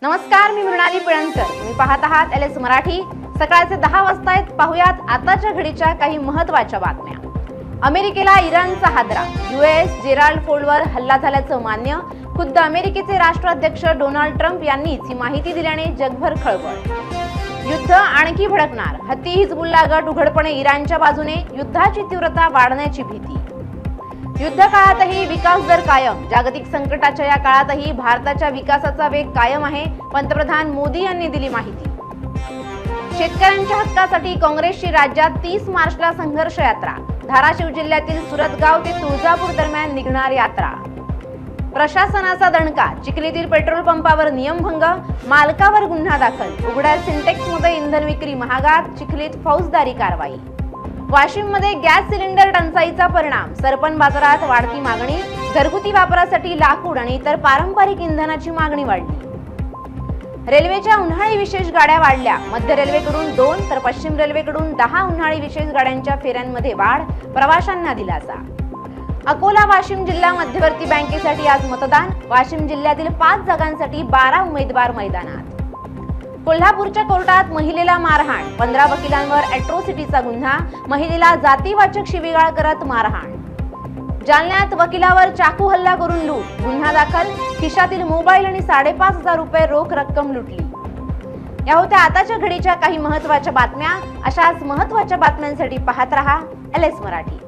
नमस्कार, मी मृणाली पिळणकर. तुम्ही पाहत आहात LS मराठी. सकाळचे 10 वाजता आहेत. पाहुयात आताच्या घडीच्या काही महत्त्वाच्या बातम्या. अमेरिकेला इराणचा हादरा. US जेराल्ड फोर्डवर हल्ला झाल्याचं मान्य. खुद्द अमेरिकेचे राष्ट्राध्यक्ष डोनाल्ड ट्रम्प यांनीच ही माहिती दिल्याने जगभर खळबळ. युद्ध आणखी भडकणार. हत्ती हिजबुल्ला गट उघडपणे इराणच्या बाजूने. युद्धाची तीव्रता वाढण्याची भीती. युद्ध काळातही विकास दर कायम. जागतिक संकटाच्या या काळातही भारताच्या विकासाचा वेग कायम आहे. पंतप्रधान मोदी यांनी दिली माहिती. शेतकऱ्यांच्या हक्कासाठी काँग्रेसची राज्यात 30 मार्चला संघर्ष यात्रा. धाराशिव जिल्ह्यातील सुरतगाव ते तुळजापूर दरम्यान निघणार यात्रा. प्रशासनाचा दणका. चिखलीतील पेट्रोल पंपावर नियमभंग. मालकावर गुन्हा दाखल. उघड्या सिंटेक्समध्ये इंधन विक्री महागात. चिखलीत फौजदारी कारवाई. वाशिममध्ये गॅस सिलेंडर टंचाईचा परिणाम. सरपण बाजारात वाढती मागणी. घरगुती वापरासाठी लाकूड आणि इतर पारंपरिक इंधनाची मागणी वाढली. रेल्वेच्या उन्हाळी विशेष गाड्या वाढल्या. मध्य रेल्वेकडून 2 तर पश्चिम रेल्वेकडून 10 उन्हाळी विशेष गाड्यांच्या फेऱ्यांमध्ये वाढ. प्रवाशांना दिलासा. अकोला वाशिम जिल्हा मध्यवर्ती बँकेसाठी आज मतदान. वाशिम जिल्ह्यातील 5 जागांसाठी 12 उमेदवार मैदानात. कोल्हापूरच्या कोर्टात महिलेला मारहाण. 15 वकिलांवर अॅट्रॉसिटीचा गुन्हा. महिलेला जातीवाचक शिवीगाळ करत मारहाण. जालन्यात वकिलावर चाकू हल्ला करून लूट. गुन्हा दाखल. खिशातील मोबाईल आणि 5,500 रुपये रोख रक्कम लुटली. या होत्या आताच्या घडीच्या काही महत्त्वाच्या बातम्या. अशाच महत्त्वाच्या बातम्यांसाठी पाहत रहा LS मराठी.